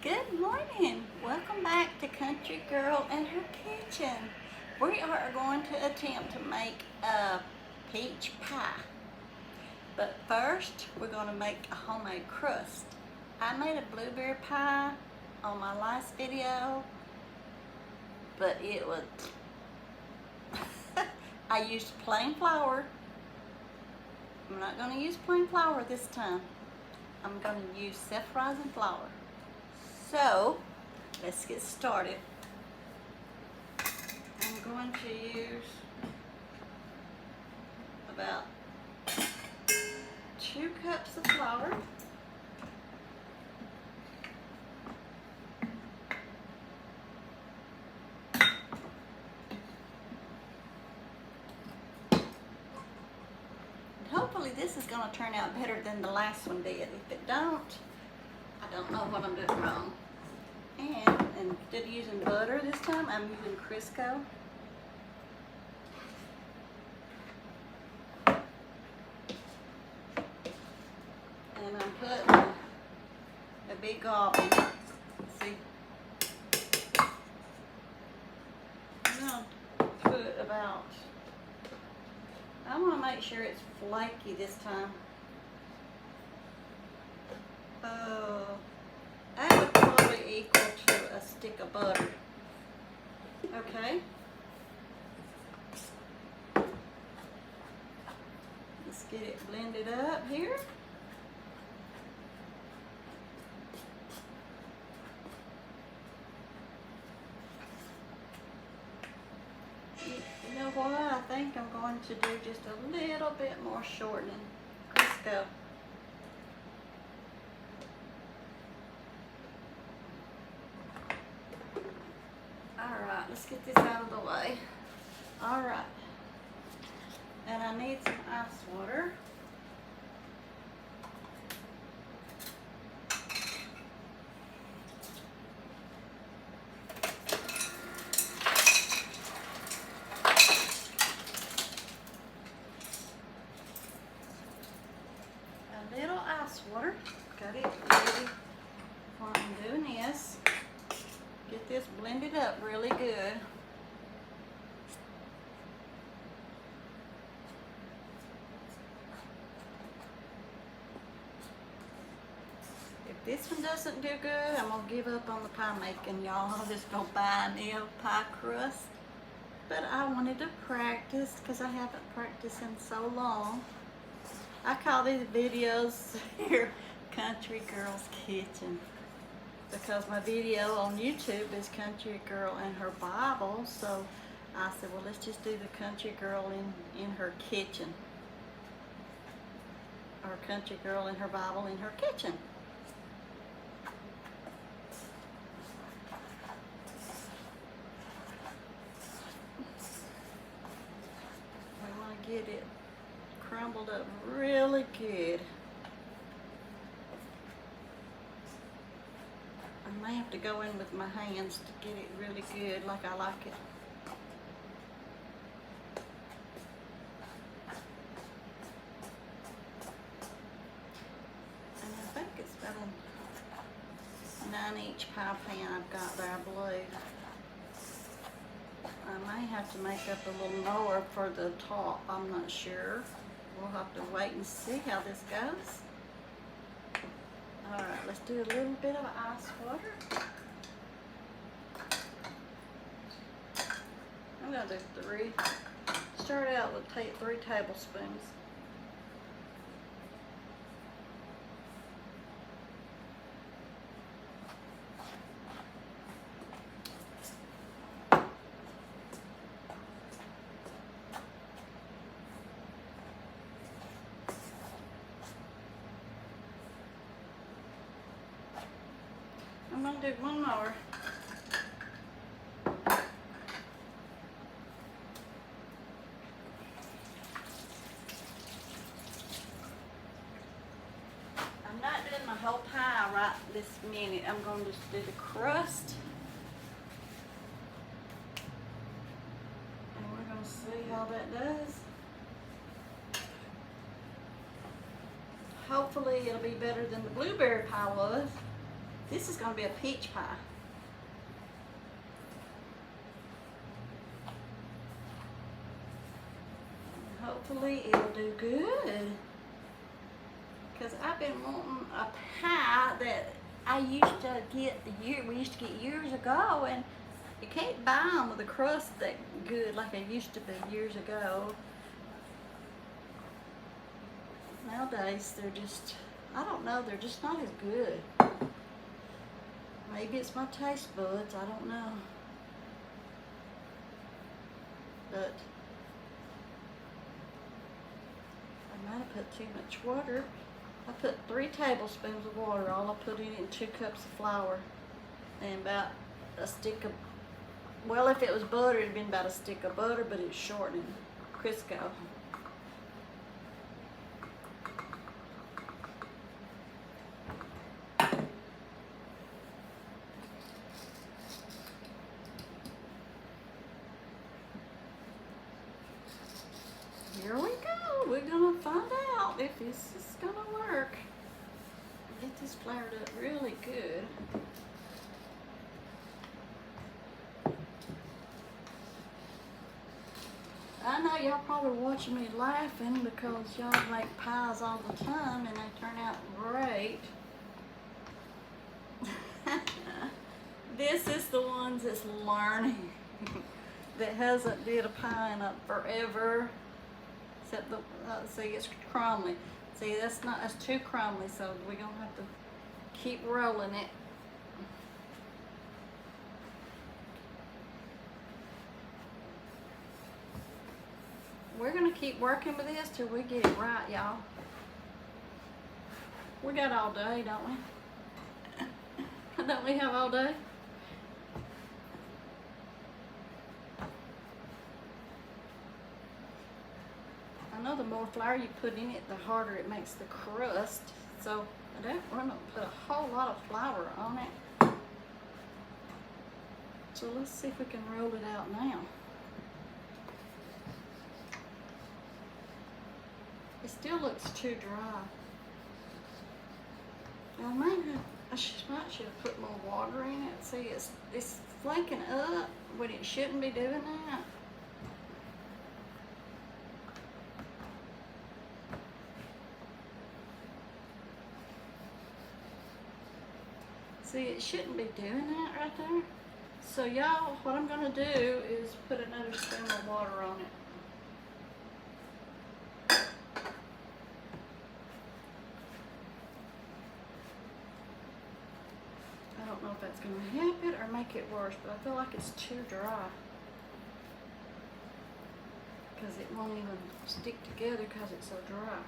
Good morning. Welcome back to Country Girl and Her Kitchen. We are going to attempt to make a peach pie. But first, we're going to make a homemade crust. I made a blueberry pie on my last video, but it was... I used plain flour. I'm not going to use plain flour this time. I'm going to use self-rising flour. So, let's get started. I'm going to use about 2 cups of flour. Hopefully this is going to turn out better than the last one did. If it don't, I don't know what I'm doing wrong. And instead of using butter this time, I'm using Crisco. And I'm putting a big glob in it. See? I'm going to put about, I want to make sure it's flaky this time. That would probably equal to a stick of butter. Okay. Let's get it blended up here. You know what? I think I'm going to do just a little bit more shortening. Crisco. Alright, let's get this out of the way. Alright. And I need some ice water. A little ice water. Got it ready while I'm doing this. Get this blended up really good. If this one doesn't do good, I'm going to give up on the pie making, y'all. I'll just go buy an nail pie crust. But I wanted to practice because I haven't practiced in so long. I call these videos here Country Girl's Kitchen, because my video on YouTube is Country Girl and Her Bible. So I said, well, let's just do the Country Girl in her kitchen, or Country Girl and Her Bible in her kitchen. We want to get it crumbled up really good. I may have to go in with my hands to get it really good, like I like it. And I think it's about a 9-inch pie pan I've got there, I believe. I may have to make up a little more for the top, I'm not sure. We'll have to wait and see how this goes. Alright, let's do a little bit of ice water. I'm going to do 3. Start out with 3 tablespoons. I'm going to do 1 more. I'm not doing my whole pie right this minute. I'm going to just do the crust. And we're going to see how that does. Hopefully it'll be better than the blueberry pie was. This is going to be a peach pie. Hopefully it'll do good. Because I've been wanting a pie that I used to get we used to get years ago, and you can't buy them with a crust that good like they used to be years ago. Nowadays they're just, I don't know, they're just not as good. Maybe it's my taste buds, I don't know. But I might have put too much water. I put 3 tablespoons of water, all I put in it, and 2 cups of flour, and about a stick of, well, if it was butter, it'd been about a stick of butter, but it's shortening, Crisco. Here we go. We're gonna find out if this is gonna work. Get this floured up really good. I know y'all probably watching me laughing because y'all make pies all the time and they turn out great. This is the ones that's learning, that hasn't did a pie in forever. Except the, see, it's crumbly. See, that's too crumbly, so we're gonna have to keep rolling it. We're gonna keep working with this till we get it right, y'all. We got all day, don't we? Don't we have all day? I know the more flour you put in it, the harder it makes the crust. So I don't want to put a whole lot of flour on it. So let's see if we can roll it out now. It still looks too dry. I might should have put more water in it. See, it's flaking up when it shouldn't be doing that. See, it shouldn't be doing that right there. So y'all, what I'm gonna do is put another spoon of water on it. I don't know if that's gonna help it or make it worse, but I feel like it's too dry. Because it won't even stick together because it's so dry.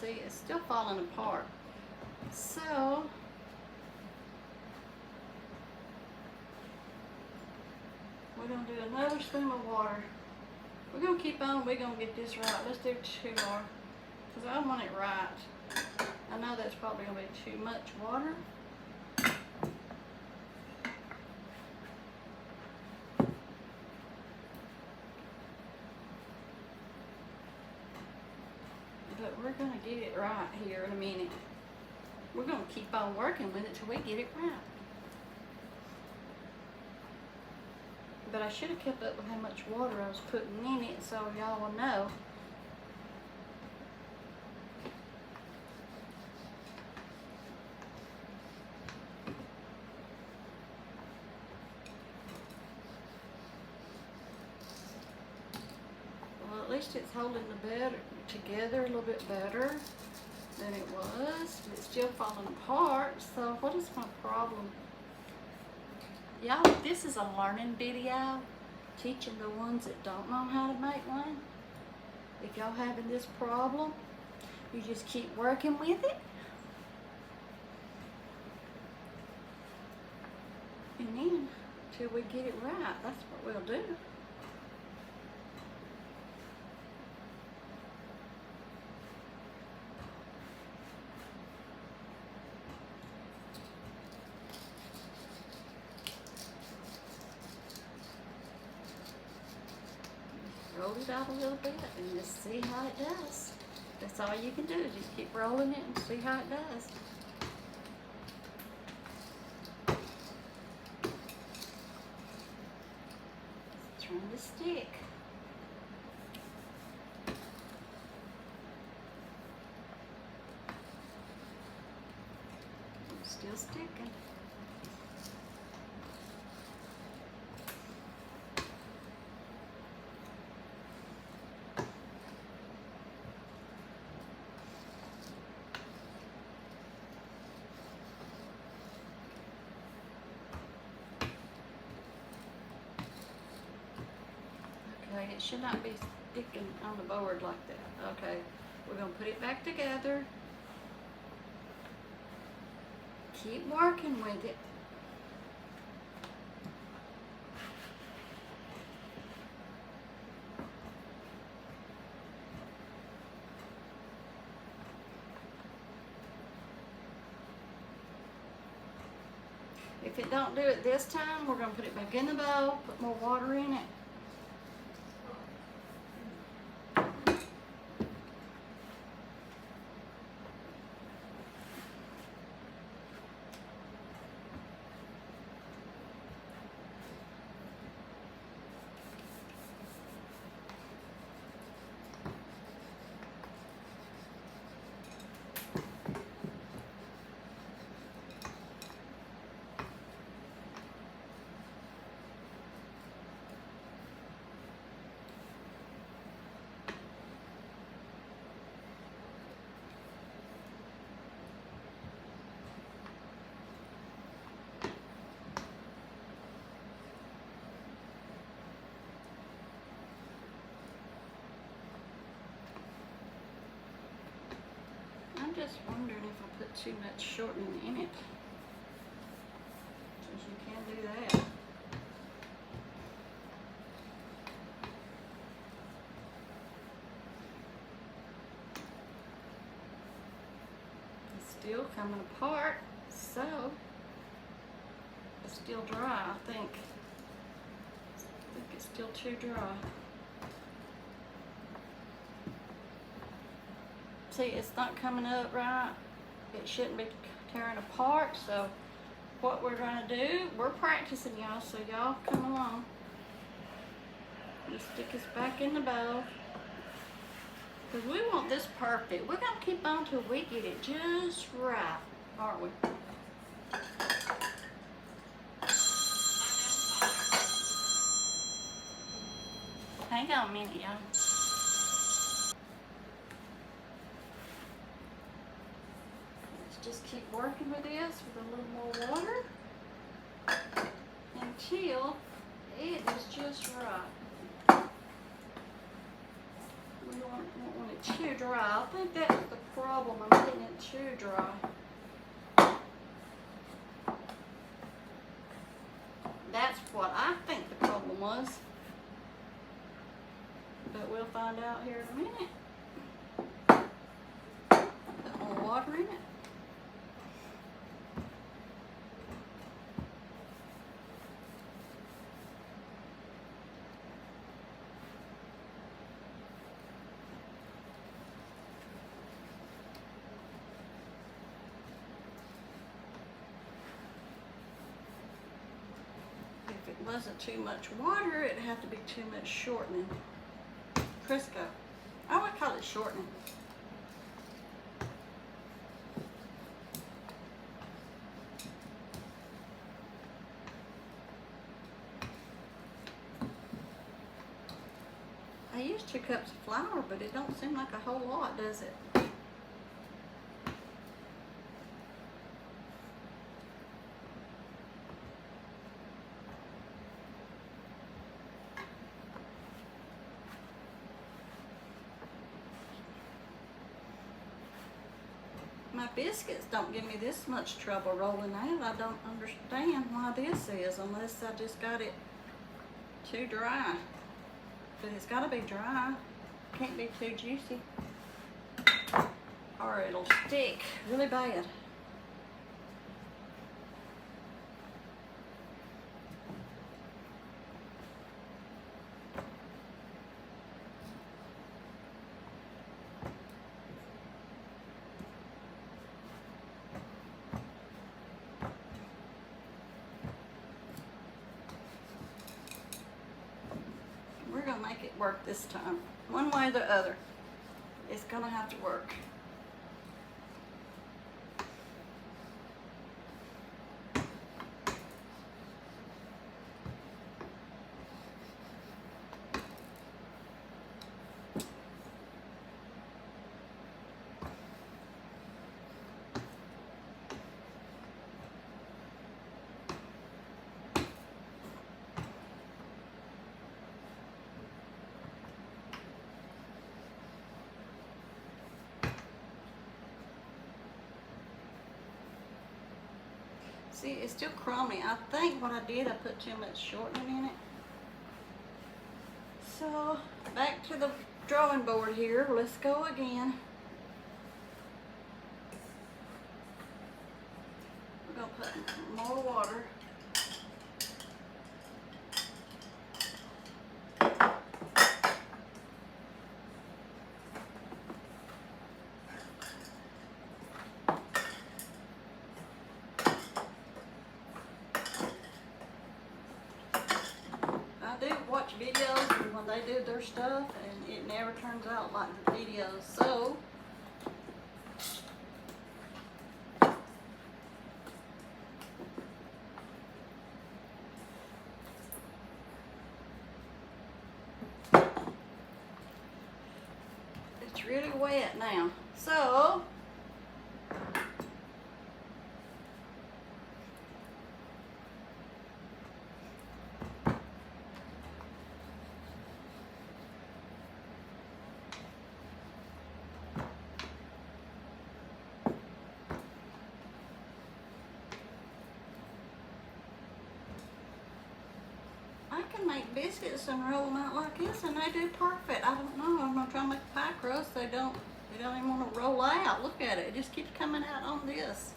See, it's still falling apart. So, we're going to do another spoon of water. We're going to keep on, we're going to get this right. Let's do 2 more, because I want it right. I know that's probably going to be too much water. But we're going to get it right here in a minute. We're going to keep on working with it till we get it right. But I should have kept up with how much water I was putting in it so y'all will know. Well, at least it's holding the bed together a little bit better than it was, but it's still falling apart. So what is my problem? Y'all, this is a learning video, teaching the ones that don't know how to make one. If y'all having this problem, you just keep working with it. And then till we get it right. That's what we'll do. Roll it out a little bit and just see how it does. That's all you can do, just keep rolling it and see how it does. It's trying to stick. It's still sticking. Okay, it should not be sticking on the board like that. Okay, we're gonna put it back together. Keep working with it. If it don't do it this time, we're gonna put it back in the bowl, put more water in it. I'm just wondering if I put too much shortening in it. Since you can do that. It's still coming apart, so it's still dry, I think. I think it's still too dry. See, it's not coming up right. It shouldn't be tearing apart. So what we're gonna do, we're practicing, y'all, so y'all come along. Just stick this back in the bowl. Because we want this perfect. We're gonna keep on till we get it just right, aren't we? Hang on a minute, y'all. Just keep working with this with a little more water until it is just right. We don't want it too dry. I think that's the problem. I'm getting it too dry. That's what I think the problem was. But we'll find out here in a minute. Put more water in it. If it wasn't too much water, it'd have to be too much shortening. Crisco. I would call it shortening. I used 2 cups of flour, but it don't seem like a whole lot, does it? my biscuits don't give me this much trouble rolling out. I don't understand why this is, unless I just got it too dry. But it's gotta be dry. Can't be too juicy, or it'll stick really bad. We're gonna make it work this time. One way or the other. It's gonna have to work. See, it's still crummy. I think what I did, I put too much shortening in it. So, back to the drawing board here. Let's go again. We're going to put more water. I do watch videos and when they do their stuff, and it never turns out like the videos. So it's really wet now. So I can make biscuits and roll them out like this, and they do perfect. I don't know. I'm gonna try to make a pie crust. They don't even want to roll out. Look at it. It just keeps coming out on this.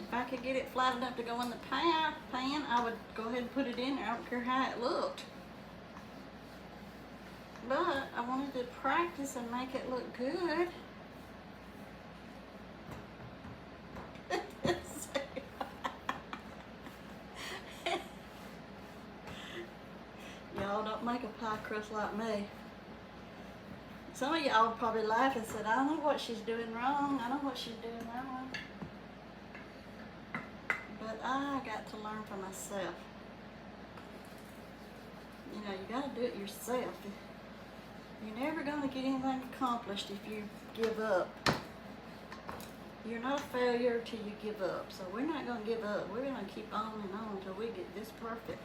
If I could get it flat enough to go in the pan, I would go ahead and put it in there. I don't care how it looked. But I wanted to practice and make it look good. Y'all don't make a pie crust like me. Some of y'all probably laugh and said, I know what she's doing wrong. I know what she's doing wrong. But I got to learn for myself. You know, you got to do it yourself. You're never going to get anything accomplished if you give up. You're not a failure till you give up. So we're not going to give up. We're going to keep on and on until we get this perfect.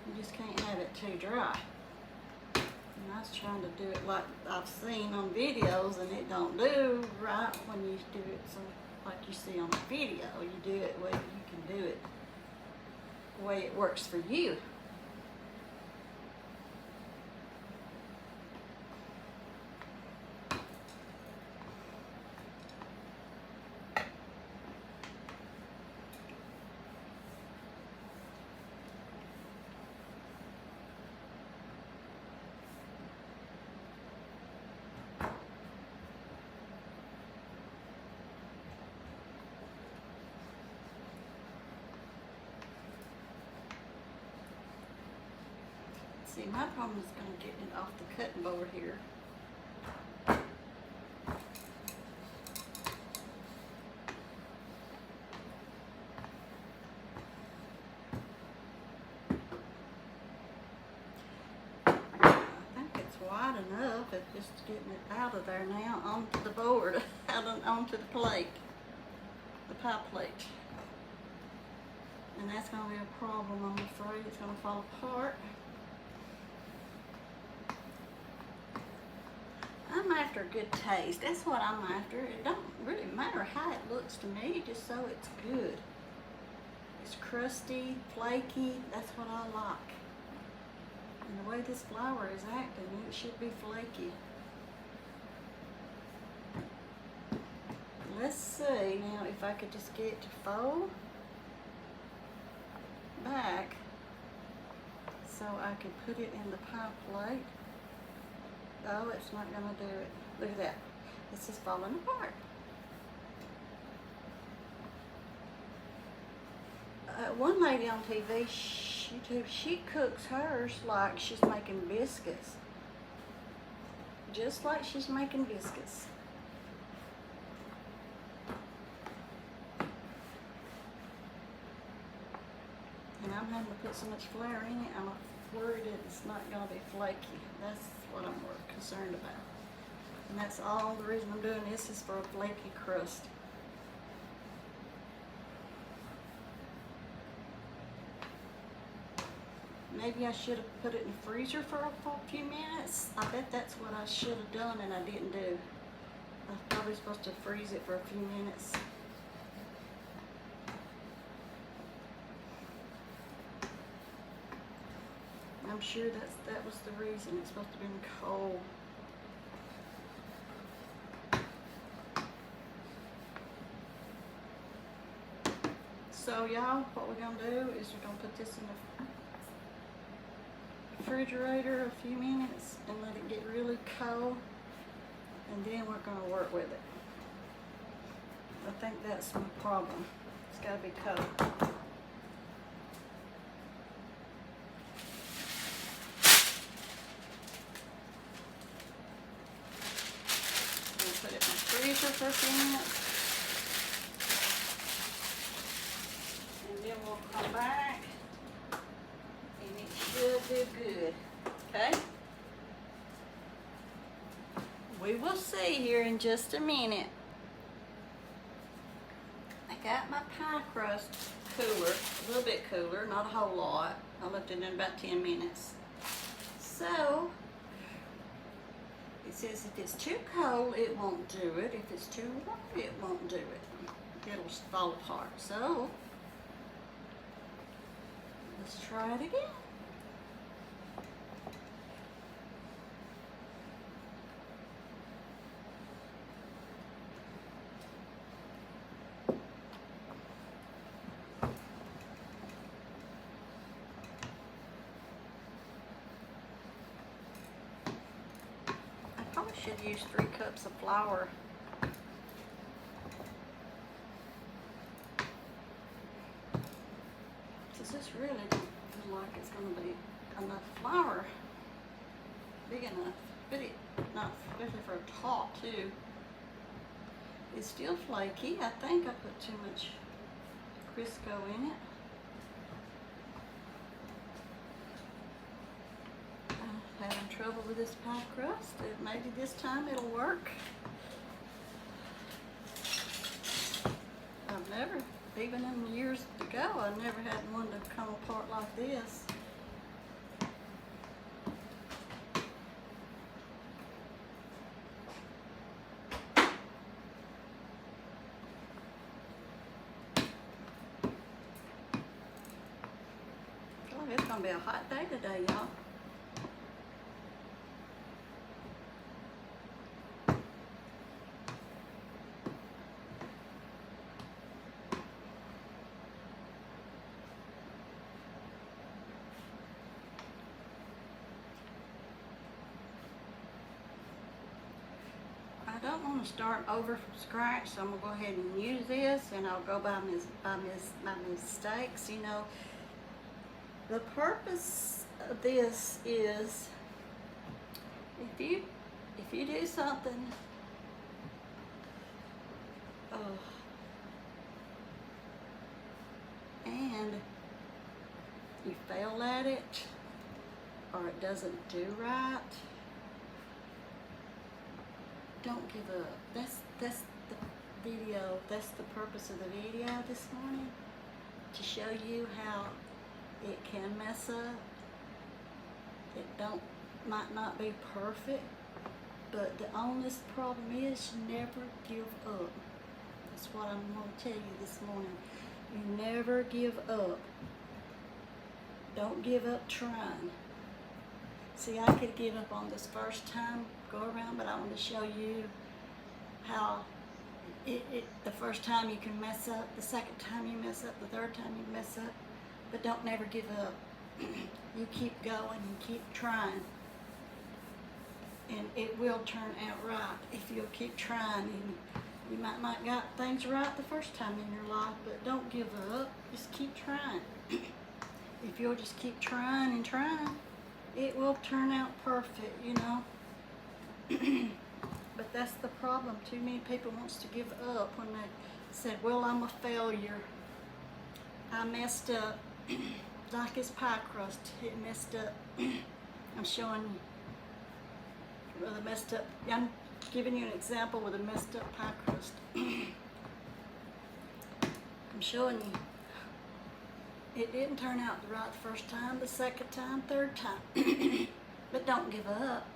You just can't have it too dry. And I was trying to do it like I've seen on videos, and it don't do right when you do it so like you see on the video. You do it the way you can do it, the way it works for you. See, my problem is going to get it off the cutting board here. I think it's wide tight enough. It's just getting it out of there now onto the board, onto the plate, the pie plate. And that's going to be a problem, I'm afraid. It's going to fall apart. I'm after good taste. That's what I'm after. It don't really matter how it looks to me, just so it's good. It's crusty, flaky. That's what I like. And the way this flour is acting, it should be flaky. Let's see now if I could just get it to fold back so I could put it in the pie plate. Oh, it's not gonna do it. Look at that. It's just falling apart. One lady on TV, YouTube, she cooks hers like she's making biscuits. Just like she's making biscuits. And I'm having to put so much flour in it, I'm worried that it's not going to be flaky. That's what I'm more concerned about. And that's all the reason I'm doing this is for a flaky crust. Maybe I should have put it in the freezer for a few minutes. I bet that's what I should have done and I didn't do. I was probably supposed to freeze it for a few minutes. I'm sure that was the reason. It's supposed to be cold. So y'all, what we're gonna do is we're gonna put this in the refrigerator a few minutes and let it get really cold, and then we're gonna work with it. I think that's my problem. It's gotta be cold. Put it in the freezer for a few minutes. And then we'll come back and it should do good. Okay? We will see here in just a minute. I got my pie crust cooler, a little bit cooler, not a whole lot. I left it in about 10 minutes. So, it says if it's too cold, it won't do it. If it's too warm, it won't do it. It'll fall apart. So, let's try it again. I should use 3 cups of flour. Since this really don't feel like it's going to be enough flour, big enough, big enough, especially for a top too. It's still flaky. I think I put too much Crisco in it. Having trouble with this pie crust. Maybe this time it'll work. I've never, even in years ago, I never had one to come apart like this. Oh, it's gonna be a hot day today, y'all. I don't want to start over from scratch, so I'm gonna go ahead and use this, and I'll go by my mistakes. You know, the purpose of this is if you do something, and you fail at it, or it doesn't do right, don't give up. That's the video. That's the purpose of the video this morning, to show you how it can mess up. It might not be perfect, but the only problem is you never give up. That's what I'm going to tell you this morning. You never give up. Don't give up trying. See, I could give up on this first time go around, but I want to show you how the first time you can mess up, the second time you mess up, the third time you mess up, but don't never give up. You keep going and keep trying, and it will turn out right if you'll keep trying. And you might not got things right the first time in your life, but don't give up. Just keep trying. If you'll just keep trying and trying, it will turn out perfect, you know. But that's the problem. Too many people wants to give up when they said, well, I'm a failure. I messed up. Like this pie crust, it messed up. I'm showing you with a messed up. I'm giving you an example with a messed up pie crust. I'm showing you. It didn't turn out right the first time, the second time, third time. But don't give up.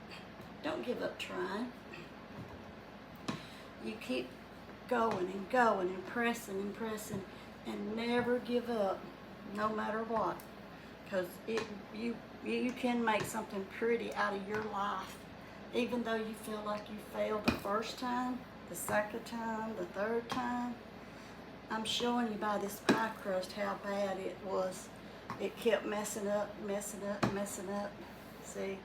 Don't give up trying. You keep going and going and pressing, and never give up, no matter what. Because you can make something pretty out of your life, even though you feel like you failed the first time, the second time, the third time. I'm showing you by this pie crust how bad it was. It kept messing up. See,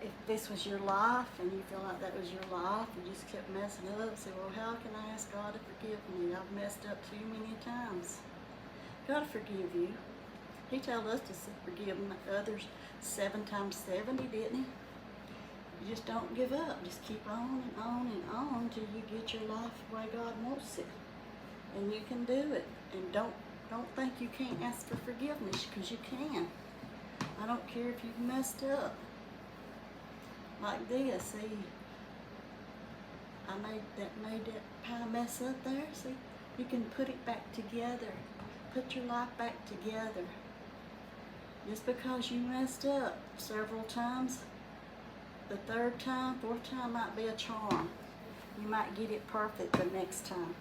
if this was your life and you feel like that was your life, you just kept messing up. Say, well, how can I ask God to forgive me? I've messed up too many times. God forgive you. He told us to forgive others 7 times 70, didn't he? You just don't give up. Just keep on and on and on till you get your life the way God wants it. And you can do it. And don't think you can't ask for forgiveness, because you can. I don't care if you've messed up. Like this, see, I made that pie mess up there. See, you can put it back together. Put your life back together. Just because you messed up several times, the third time, fourth time might be a charm. You might get it perfect the next time.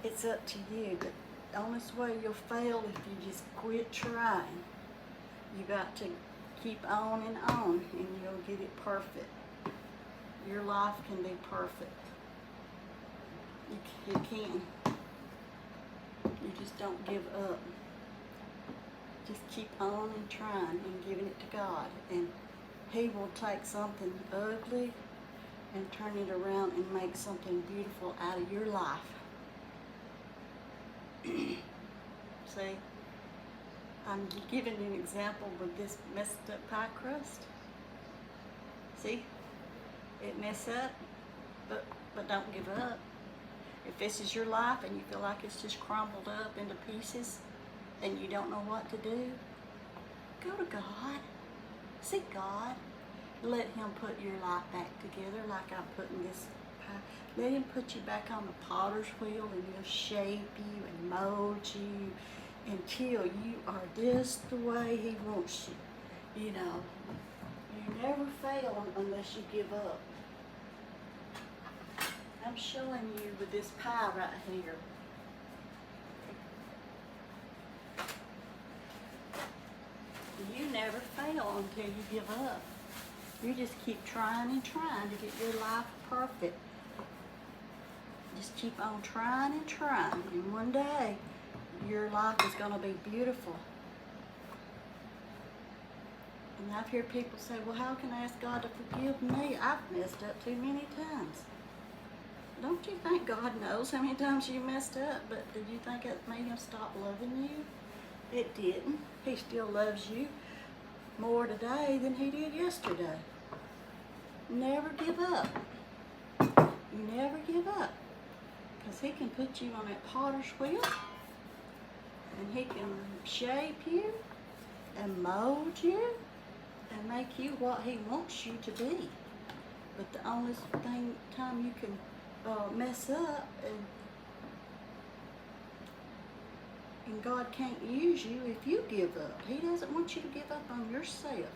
It's up to you, but the only way you'll fail if you just quit trying. You got to keep on and you'll get it perfect. Your life can be perfect. You can. You just don't give up. Just keep on and trying and giving it to God, and He will take something ugly and turn it around and make something beautiful out of your life. See, I'm giving you an example with this messed up pie crust. See, it messed up, but don't give up. If this is your life and you feel like it's just crumbled up into pieces and you don't know what to do, go to God. Seek God. Let Him put your life back together like I'm putting this pie. Let Him put you back on the potter's wheel, and He'll shape you and mold you until you are just the way He wants you. You know, you never fail unless you give up. I'm showing you with this pie right here. You never fail until you give up. You just keep trying and trying to get your life perfect. Just keep on trying and trying, and one day your life is going to be beautiful. And I've heard people say, well, how can I ask God to forgive me? I've messed up too many times. Don't you think God knows how many times you messed up? But did you think it made Him stop loving you? It didn't. He still loves you more today than He did yesterday. Never give up. You never give up. Because He can put you on that potter's wheel, and He can shape you and mold you and make you what He wants you to be. But the only time you can mess up and God can't use you if you give up. He doesn't want you to give up on yourself.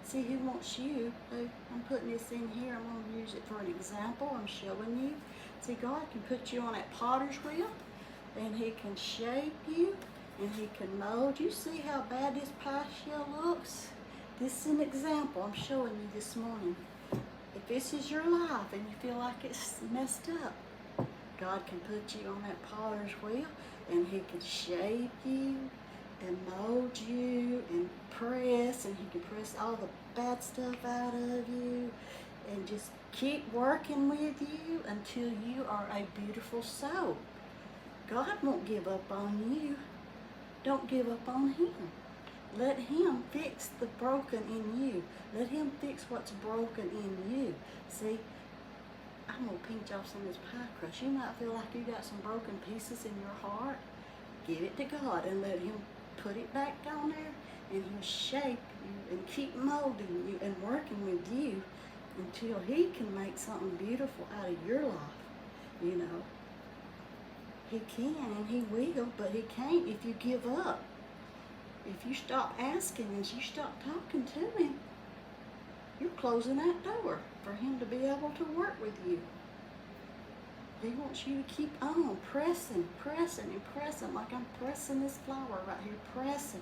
See, He wants you. I'm putting this in here. I'm going to use it for an example. I'm showing you. See, God can put you on that potter's wheel, and He can shape you, and He can mold you. See how bad this pie shell looks? This is an example I'm showing you this morning. If this is your life and you feel like it's messed up, God can put you on that potter's wheel, and He can shape you and mold you and press, and He can press all the bad stuff out of you and just keep working with you until you are a beautiful soul. God won't give up on you. Don't give up on Him. Let Him fix the broken in you. Let Him fix what's broken in you. See, I'm going to pinch off some of this pie crust. You might feel like you got some broken pieces in your heart. Give it to God and let Him put it back down there, and He'll shape you and keep molding you and working with you until He can make something beautiful out of your life. You know, He can and He will, but He can't if you give up. If you stop asking and you stop talking to Him, you're closing that door for Him to be able to work with you. He wants you to keep on pressing, pressing, and pressing, like I'm pressing this flower right here, pressing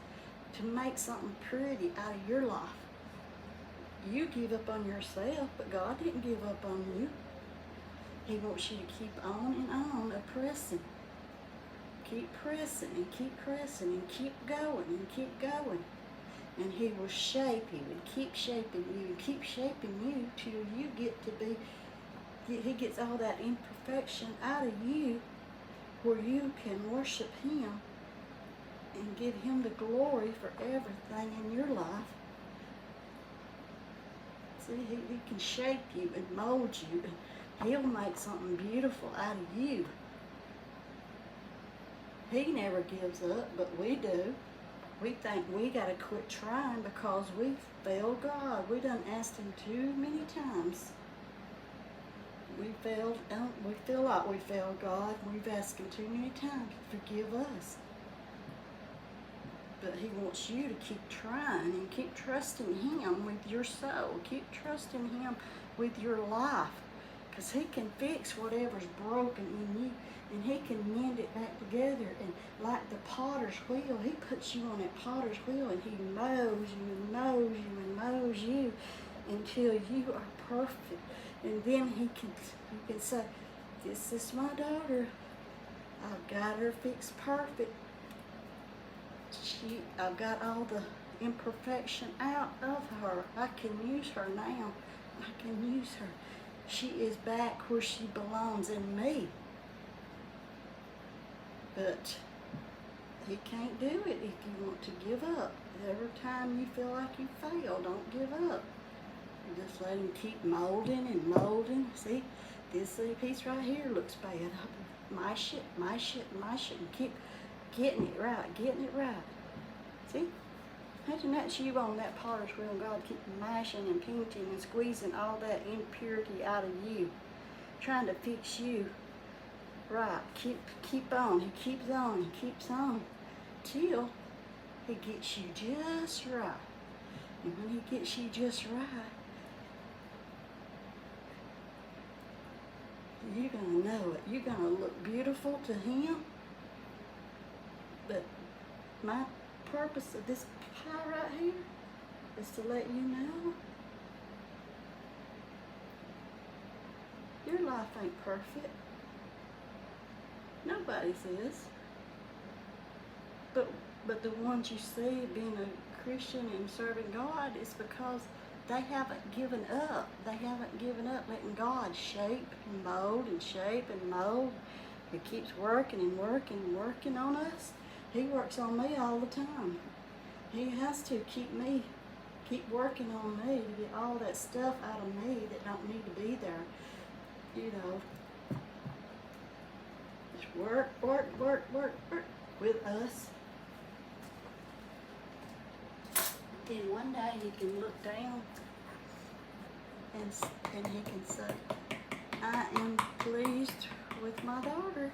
to make something pretty out of your life. You give up on yourself, but God didn't give up on you. He wants you to keep on and on pressing. Keep pressing and keep pressing and keep going and keep going. And He will shape you and keep shaping you and keep shaping you till you get to be, He gets all that imperfection out of you where you can worship Him and give Him the glory for everything in your life. See, He can shape you and mold you, and He'll make something beautiful out of you. He never gives up, but we do. We think we got to quit trying because we failed God. We done asked Him too many times. We feel like we failed God. We've asked Him too many times to forgive us. But He wants you to keep trying and keep trusting Him with your soul. Keep trusting Him with your life, because He can fix whatever's broken in you, and He can mend it back together. And like the potter's wheel, He puts you on that potter's wheel, and He mows you and mows you and mows you until you are perfect. And then He can say, this is my daughter. I've got her fixed perfect. I've got all the imperfection out of her. I can use her now. I can use her. She is back where she belongs in me. But He can't do it if you want to give up. Every time you feel like you fail, don't give up. Just let Him keep molding and molding. See, this little piece right here looks bad. My shit, and keep getting it right, getting it right. See? Imagine that's you on that potter's wheel, and God keep mashing and pinching and squeezing all that impurity out of you, trying to fix you right. Keep on. He keeps on. He keeps on till He gets you just right. And when He gets you just right, you're going to know it. You're going to look beautiful to Him. But my purpose of this pie right here is to let you know your life ain't perfect. Nobody's is. But the ones you see being a Christian and serving God is because they haven't given up. They haven't given up letting God shape and mold and shape and mold. He keeps working and working and working on us. He works on me all the time. He has to keep working on me to get all that stuff out of me that don't need to be there. You know, just work with us. Then one day He can look down and he can say, I am pleased with my daughter.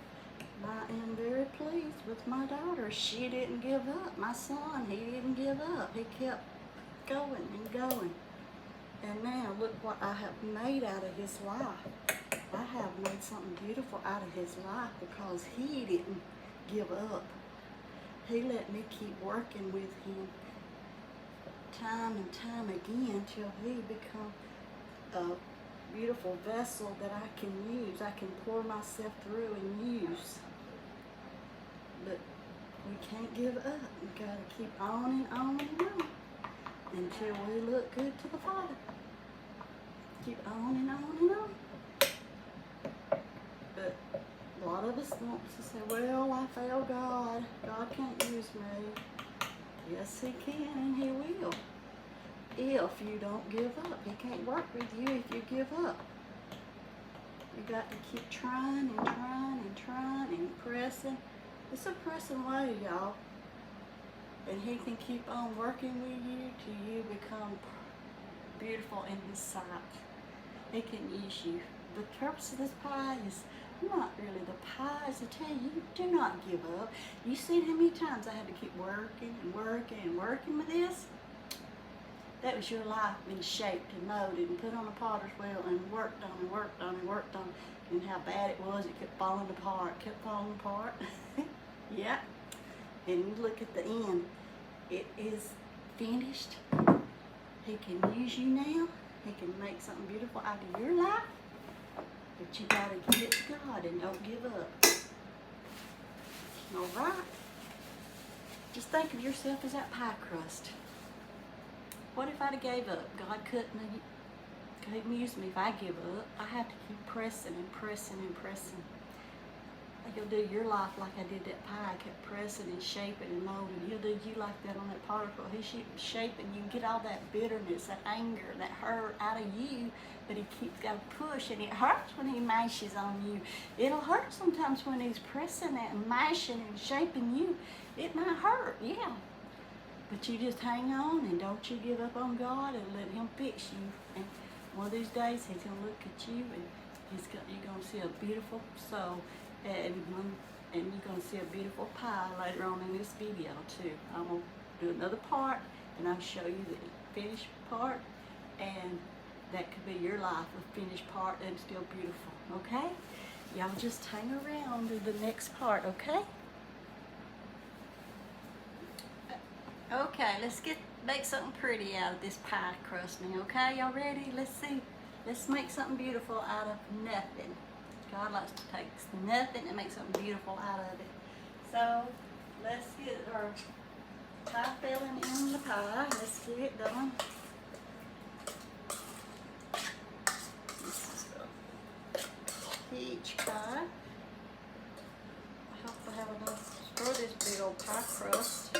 I am very pleased with my daughter. She didn't give up. My son, he didn't give up. He kept going and going. And now look what I have made out of his life. I have made something beautiful out of his life because he didn't give up. He let me keep working with him time and time again till he become a beautiful vessel that I can use. I can pour myself through and use. But we can't give up. We gotta keep on and on and on until we look good to the Father. Keep on and on and on. But a lot of us want to say, well, I failed God. God can't use me. Yes, he can and he will. If you don't give up. He can't work with you if you give up. You got to keep trying and trying and trying and pressing. It's a pressing way, y'all. And he can keep on working with you till you become beautiful in his sight. He can use you. The purpose of this pie is not really the pie, is to tell you, do not give up. You see how many times I had to keep working and working and working with this? That was your life being shaped and molded and put on a potter's wheel and worked on and worked on and worked on. And how bad it was, it kept falling apart, kept falling apart. Yeah. And you look at the end, it is finished. He can use you now. He can make something beautiful out of your life. But you gotta give it to God and don't give up. All right? Just think of yourself as that pie crust. What if I'd have gave up? God couldn't use me if I give up. I have to keep pressing and pressing and pressing. He'll do your life like I did that pie. I kept pressing and shaping and molding. He'll do you like that on that potter's wheel. He's shaping you. Get all that bitterness, that anger, that hurt out of you. But he keeps got to push, and it hurts when he mashes on you. It'll hurt sometimes when he's pressing that and mashing and shaping you. It might hurt, yeah. But you just hang on and don't you give up on God and let him fix you. And one of these days he's going to look at you and you're going to see a beautiful soul. And you're going to see a beautiful pie later on in this video too. I'm going to do another part and I'll show you the finished part, and that could be your life, a finished part and still beautiful, okay? Y'all just hang around to the next part, okay? Okay, let's make something pretty out of this pie crust now, okay? Y'all ready? Let's see. Let's make something beautiful out of nothing. God likes to take nothing and make something beautiful out of it. So, let's get our pie filling in the pie. Let's get it done. This is a peach pie. I hope I have enough for this big old pie crust.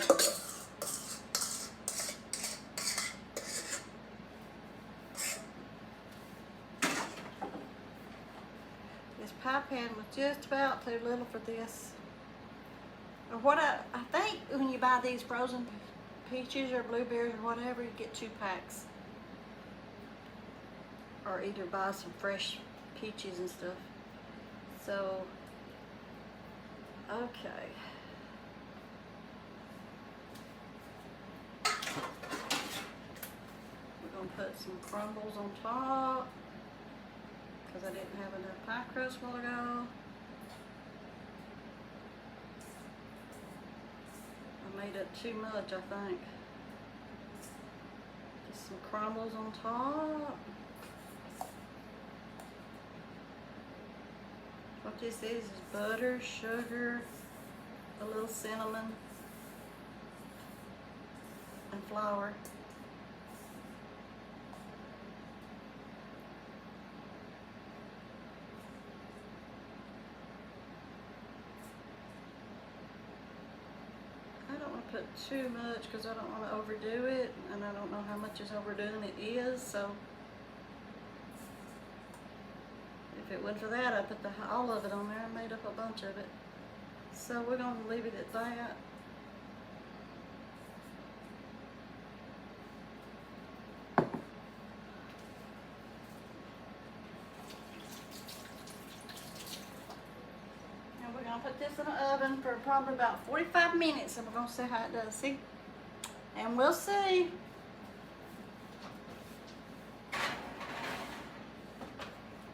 Pie pan was just about too little for this. Or what I think when you buy these frozen peaches or blueberries or whatever, you get 2 packs. Or either buy some fresh peaches and stuff. So, okay. We're gonna put some crumbles on top, because I didn't have enough pie crust a while ago. I made it too much, I think. Just some crumbles on top. What this is butter, sugar, a little cinnamon, and flour. Put too much because I don't want to overdo it, and I don't know how much is overdoing it is. So if it wasn't for that, I put all of it on there and made up a bunch of it. So we're going to leave it at that. put this in the oven for probably about 45 minutes and we're gonna see how it does. See? And we'll see.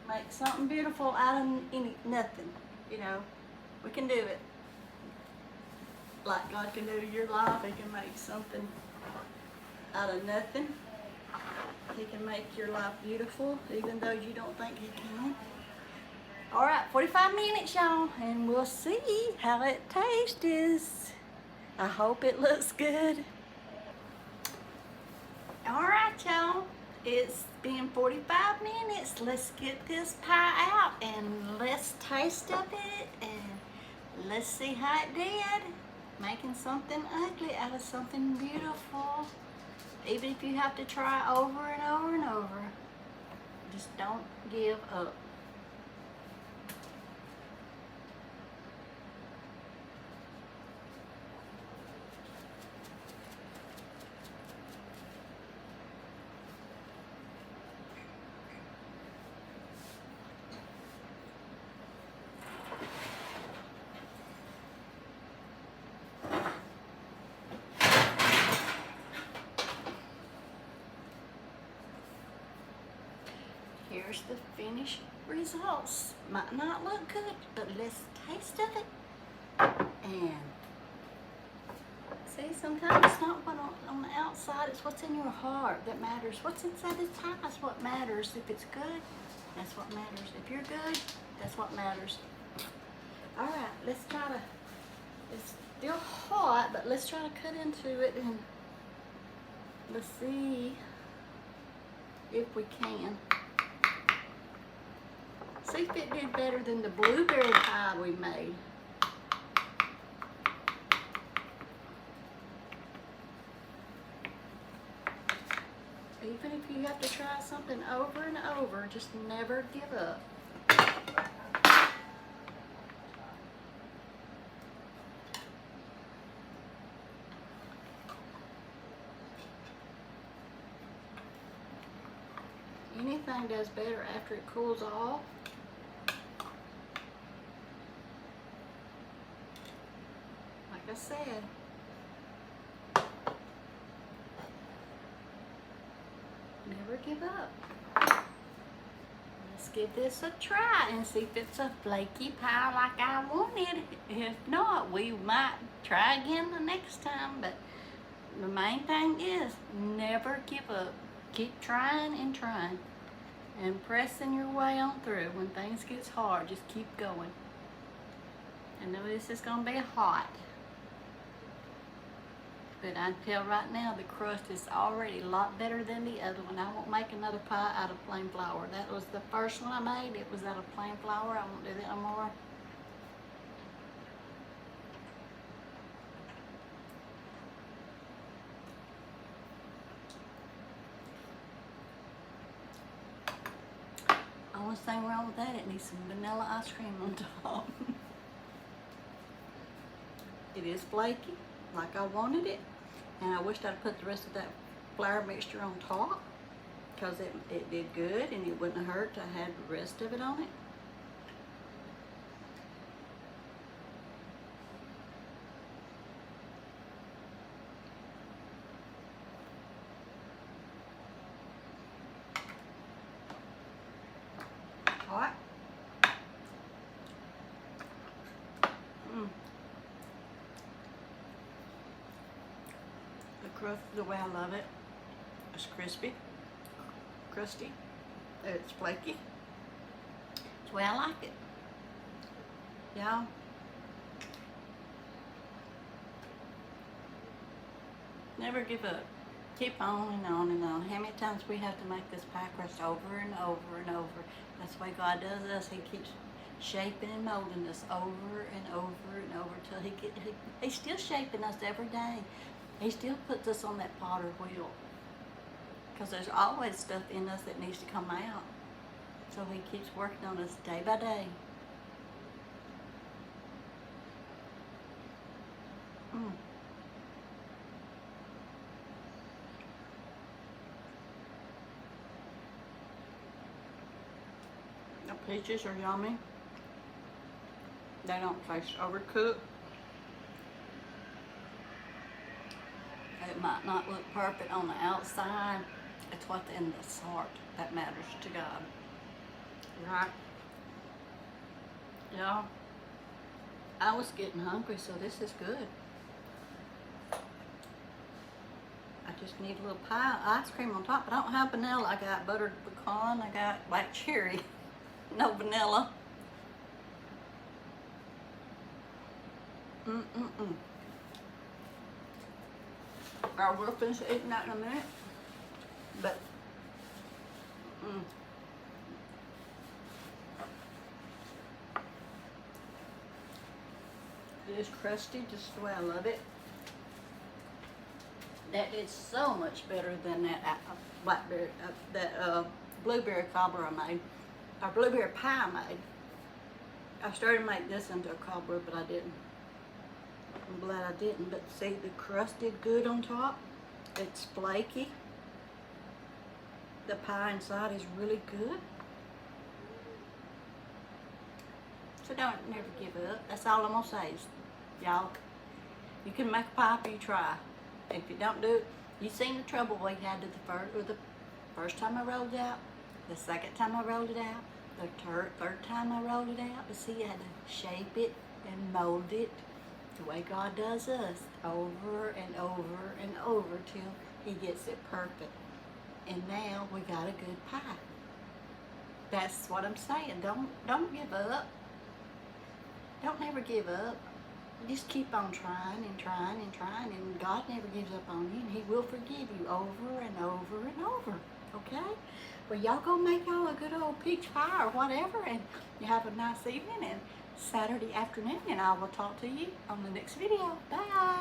Make something beautiful out of nothing, you know. We can do it. Like God can do your life, He can make something out of nothing. He can make your life beautiful, even though you don't think He can. All right, 45 minutes, y'all, and we'll see how it tastes. I hope it looks good. All right, y'all. It's been 45 minutes. Let's get this pie out and let's taste of it and let's see how it did. Making something ugly out of something beautiful. Even if you have to try over and over and over, just don't give up. Here's the finished results. Might not look good, but let's taste of it. And see, sometimes it's not what on the outside, it's what's in your heart that matters. What's inside the tie is what matters. If it's good, that's what matters. If you're good, that's what matters. All right, let's try to, it's still hot, but let's try to cut into it and let's see if we can. See if it did better than the blueberry pie we made. Even if you have to try something over and over, just never give up. Anything does better after it cools off. Like I said, never give up. Let's give this a try and see if it's a flaky pie like I wanted. If not, we might try again the next time, but the main thing is never give up. Keep trying and trying and pressing your way on through. When things get hard, just keep going. I know this is going to be hot, but I tell right now the crust is already a lot better than the other one. I won't make another pie out of plain flour. That was the first one I made. It was out of plain flour. I won't do that no more. Only thing wrong with that, it needs some vanilla ice cream on top. It is flaky, like I wanted it, and I wished I'd put the rest of that flour mixture on top, because it did good and it wouldn't hurt to have the rest of it on it. Hot. The crust, the way I love it, it's crispy, crusty, it's flaky. It's the way I like it. Y'all, never give up. Keep on and on and on. How many times we have to make this pie crust over and over and over? That's the way God does us. He keeps shaping and molding us over and over and over till He's still shaping us every day. He still puts us on that potter wheel, because there's always stuff in us that needs to come out. So He keeps working on us day by day. The peaches are yummy. They don't taste overcooked. It might not look perfect on the outside. It's what's in the heart that matters to God. Right? Y'all, I was getting hungry, so this is good. I just need a little pie, ice cream on top. I don't have vanilla. I got buttered pecan. I got black cherry. No vanilla. I will finish eating that in a minute. But, it is crusty just the way I love it. That is so much better than that blackberry, blueberry cobbler I made, or blueberry pie I made. I started to make this into a cobbler, but I didn't. I'm glad I didn't, but see, the crust did good on top. It's flaky. The pie inside is really good. So don't never give up. That's all I'm gonna say is, y'all, you can make a pie if you try. If you don't do it, you seen the trouble we had the first time I rolled it out, the second time I rolled it out, the third time I rolled it out. But see, you had to shape it and mold it the way God does us, over and over and over till He gets it perfect. And now we got a good pie. That's what I'm saying. Don't give up. Don't never give up. Just keep on trying and trying and trying, and God never gives up on you, and He will forgive you over and over and over. Okay? Well, y'all go make y'all a good old peach pie or whatever, and you have a nice evening and Saturday afternoon, and I will talk to you on the next video. Bye.